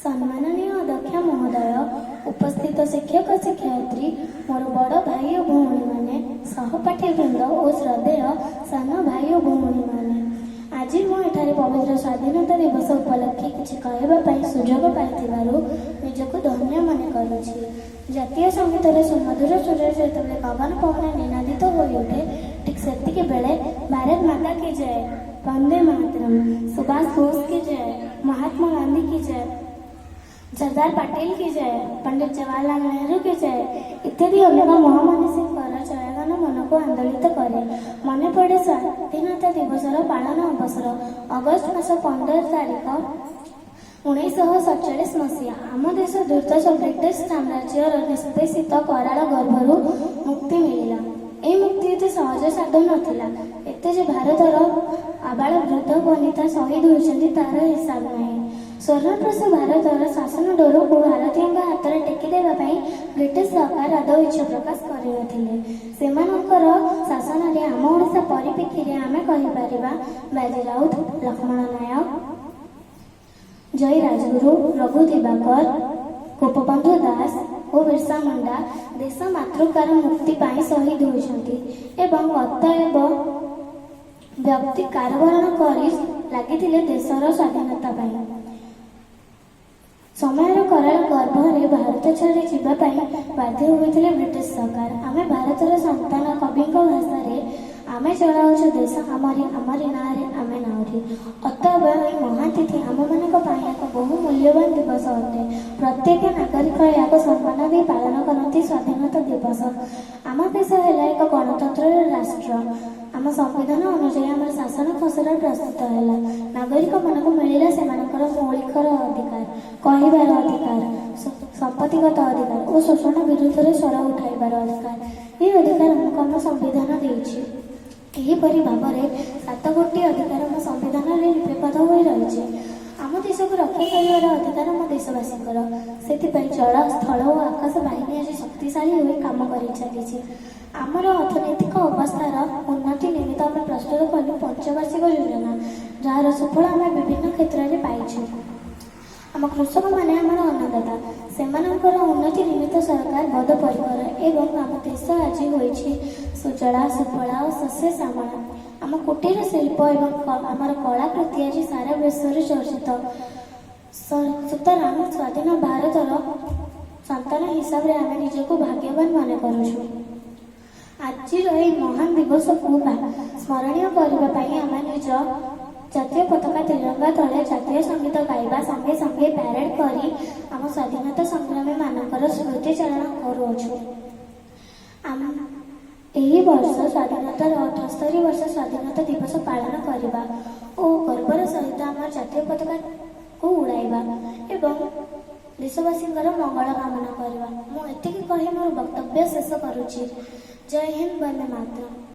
सम्माननीय अध्यक्ष महोदय, उपस्थित शिक्षक शिक्षयित्री, मोर बड़ भाई और भौणी माने, सहपाठी वृंद और श्रद्धेय सान भाई और भौणी माने, आज मुझे पवित्र स्वाधीनता दिवस उपलक्षे किसी कहवाई सुजोग पाइबारू निजक धन्य मन करुछि। जातीय संगीत सुमधुर सुर जो गगन पवन निनादित हो उठे, ठीक से बेले भारत माता की जय, वंदे मातरम, सुभाष बोस की जय, महात्मा गांधी की जय, सरदार पटेल की जय, पंडित जवाहरलाल नेहरू की जय इत्यादि अनेक महामनीषींकर जयगान मन को आंदोलित करे। मन पड़े स्वाधीनता दिवस पालन अवसर अगस्ट मास 15 तारीख 1947 मसीहा आम देश दुर्दश ब्रिटिश साम्राज्य निष्पेषित कराल गर्भरू मुक्ति मिला। यह मुक्ति एत सहज साध नाला, एत भारतर आबाल वृद्ध वनिता शहीद होती तार हिसाब नहीं। स्वर्णप्रश भारतर शासन डोर को भारतीयों हाथ में टेकीदेवाई ब्रिटिश सरकार आदौ इच्छा प्रकाश करते। शासन में आम ओडिशा परिप्रेक्षी में आम कहीपर बाजी राउत, लक्ष्मण नायक, जय राजगुरु, रघु दिवाकर, गोपबंधु दास और बिरसा मुंडा देश मातृकार मुक्ति शहीद होती अतएव व्यक्ति कारभारण कर लगी देशर स्वाधीनता समय कराल गर्भरे भारत छाड़ी जावाई बाध्य होते ब्रिटिश सरकार। आम भारतर संतान कवि भाषा आम चलाऊ देश आमरी आमरी ना आम नारी। अतएव यह महातिथि आम मान एक बहु मूल्यवान दिवस अटे। प्रत्येक नागरिक या सम्मान दे पालन करती स्वाधीनता दिवस। आम देश है एक गणतंत्र राष्ट्र। आम संविधान अनुसार आम शासन खसड़ा प्रस्तुत है। नागरिक मानक मिलला से मौलिक अधिकार, कहबार अधिकार, संपत्तिगत अधिकार और शोषण विरुद्ध में स्वर उठाइबार अधिकार। यह अधिकार आमको आम संविधान देछि। एहीपरि भाव में 7 गोटी अधिकार आम संविधान में लिपिबद्ध हो रही। आम देश को रक्षा कर अधिकार आम देशवासी से जल, स्थल और आकाश बाहिनी आज शक्तिशाली हो कम कर चली। आमर अर्थनैतिक अवस्थार उन्नति निमित्त आम प्रस्तुत कलु पंचवार्षिक योजना, जार सुफल आम विभिन्न क्षेत्र में पाइछुं। आम कृषक मैंने आमर अन्नदाता से उन्नति निमित्त सरकार बद्धपरिकर एवं आम देश आज होइछि सुजला सुफला और शस्य श्यामला। आम कुटीर शिल्प एवं आमर कलाकृति आज सारा विश्व में चर्चित। सुतरां स्वाधीन भारतर संतान हिसाब से आम निजक भाग्यवान मन करुछु। आज महान दिवस को स्मरणीय करने आम निज जातीय पताका तिरंगा तले जातीय संगीत गाइबा संगे संगे पैरेड करी आम स्वाधीनता संग्रामी मानकर स्मृतिचारण करुछु। यही वर्ष स्वाधीनता 78 वर्ष स्वाधीनता दिवस पालन करवा और गर्वर सहित आम जातीय पताका को उड़ाइबा एवं देशवासी मंगल कामना करवा। मुझे कही मोर वक्तव्य शेष करुछि। जय हिंद, वंदे मातरम।